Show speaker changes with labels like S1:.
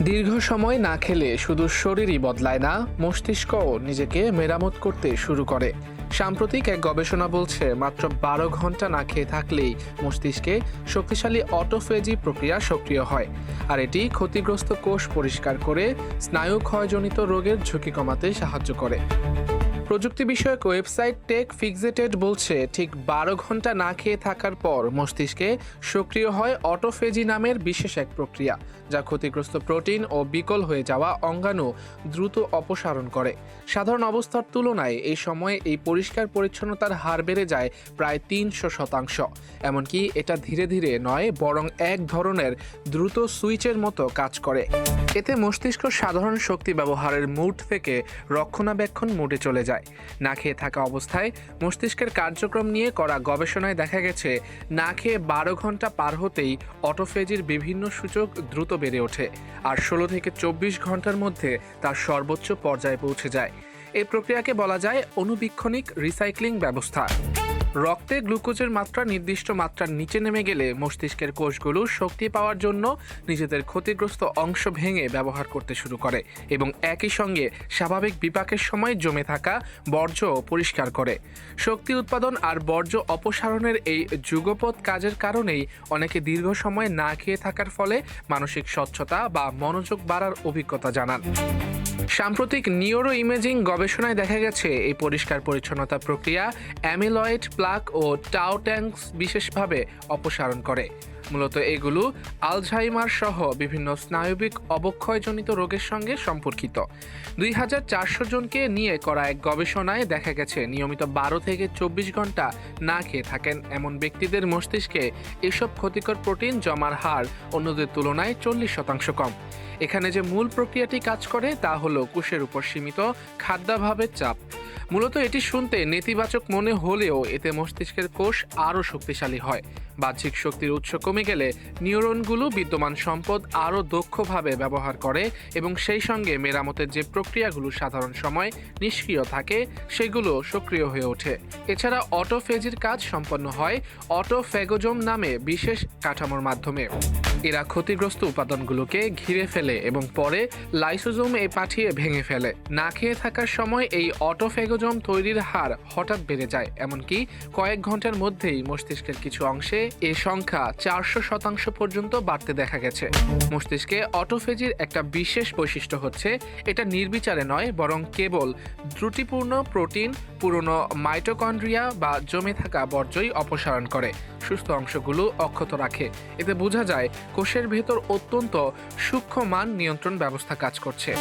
S1: দীর্ঘ সময় না খেলে শুধু শরীরই বদলায় না, মস্তিষ্কও নিজেকে মেরামত করতে শুরু করে। সাম্প্রতিক এক গবেষণা বলছে মাত্র 12 ঘন্টা না খেয়ে থাকলেই মস্তিষ্কে শক্তিশালী অটোফেজি প্রক্রিয়া সক্রিয় হয়, আর এটি ক্ষতিগ্রস্ত কোষ পরিষ্কার করে স্নায়ু ক্ষয়জনিত রোগের ঝুঁকি কমাতে সাহায্য করে। প্রযুক্তি বিষয়ক ওয়েবসাইট টেক ফিক্সেটেড বলছে ঠিক 12 ঘন্টা না খেয়ে থাকার পর মস্তিষ্কে সক্রিয় হয় অটোফেজি নামের বিশেষ এক প্রক্রিয়া, যা ক্ষতিগ্রস্ত প্রোটিন ও বিকল হয়ে যাওয়া অঙ্গাণু দ্রুত অপসারণ করে। সাধারণ অবস্থার তুলনায় এই সময়ে এই পরিষ্কার পরিচ্ছন্নতার হার বেড়ে যায় প্রায় 300%। এমনকি এটা ধীরে ধীরে নয়, বরং এক ধরনের দ্রুত সুইচের মতো কাজ করে। এতে মস্তিষ্ক সাধারণ শক্তি ব্যবহারের মুড থেকে রক্ষণাবেক্ষণ মোডে চলে যায়। না খেয়ে থাকা অবস্থায় মস্তিষ্কের কার্যক্রম নিয়ে করা গবেষণায় দেখা গেছে, না খেয়ে 12 ঘন্টা পার হতেই অটোফেজির বিভিন্ন সূচক দ্রুত বেড়ে ওঠে, আর 16 থেকে 24 ঘন্টার মধ্যে তার সর্বোচ্চ পর্যায়ে পৌঁছে যায়। এই প্রক্রিয়াকে বলা যায় অণুবীক্ষণিক রিসাইক্লিং ব্যবস্থা। রক্তে গ্লুকোজের মাত্রা নির্দিষ্ট মাত্রার নিচে নেমে গেলে মস্তিষ্কের কোষগুলো শক্তি পাওয়ার জন্য নিজেদের ক্ষতিগ্রস্ত অংশ ভেঙে ব্যবহার করতে শুরু করে এবং একই সঙ্গে স্বাভাবিক বিপাকের সময় জমে থাকা বর্জ্য পরিষ্কার করে। শক্তি উৎপাদন আর বর্জ্য অপসারণের এই যুগপৎ কাজের কারণেই অনেকে দীর্ঘ সময় না খেয়ে থাকার ফলে মানসিক স্বচ্ছতা বা মনোযোগ বাড়ার অভিজ্ঞতা জানান। সাম্প্রতিক নিউরো ইমেজিং গবেষণায় দেখা গেছে, এই পরিষ্কার পরিচ্ছন্নতা প্রক্রিয়া অ্যামিলয়েড প্লাক ও টাউ ট্যাঙ্কস বিশেষভাবে অপসারণ করে। মূলত এগুলো আলঝাইমার সহ বিভিন্ন স্নায়বিক অবক্ষয়জনিত রোগের সঙ্গে সম্পর্কিত। 2400 জনকে নিয়ে করা এক গবেষণায় দেখা গেছে, নিয়মিত 12 থেকে 24 ঘন্টা না খেয়ে থাকেন এমন ব্যক্তিদের মস্তিষ্কে এসব ক্ষতিকর প্রোটিন জমার হার অন্যদের তুলনায় 40% কম। এখানে যে মূল প্রক্রিয়াটি কাজ করে তা হলো কোষের উপর সীমিত খাদ্যাভাবের চাপ। মূলত এটি শুনতে নেতিবাচক মনে হলেও এতে মস্তিষ্কের কোষ আরও শক্তিশালী হয়। বাহ্যিক শক্তির উৎস কমে গেলে নিউরনগুলো বিদ্যমান সম্পদ আরও দক্ষভাবে ব্যবহার করে এবং সেই সঙ্গে মেরামতের যে প্রক্রিয়াগুলো সাধারণ সময় নিষ্ক্রিয় থাকে সেগুলো সক্রিয় হয়ে ওঠে। এছাড়া অটোফেজির কাজ সম্পন্ন হয় অটোফ্যাগোজোম নামে বিশেষ কাঠামোর মাধ্যমে। এরা ক্ষতিগ্রস্ত উপাদানগুলোকে ঘিরে ফেলে এবং পরে লাইসোজোমে পাঠিয়ে ভেঙে ফেলে। না খেয়ে থাকার সময় এই অটোফ্যাগোজোম তৈরির হার হঠাৎ বেড়ে যায়, এমনকি কয়েক ঘন্টার মধ্যেই মস্তিষ্কের কিছু অংশে এ সংখ্যা 400% পর্যন্ত বাড়তে দেখা গেছে। মস্তিষ্কে অটোফেজির একটা বিশেষ বৈশিষ্ট্য হচ্ছে, এটা নির্বিচারে নয়, বরং কেবল ত্রুটিপূর্ণ প্রোটিন, পুরনো মাইটোকন্ড্রিয়া বা জমে থাকা বর্জ্যই অপসারণ করে, সুস্থ অংশগুলো অক্ষত রাখে। এতে বোঝা যায় কোষের ভেতর অত্যন্ত সূক্ষ্ম মান নিয়ন্ত্রণ ব্যবস্থা কাজ করছে।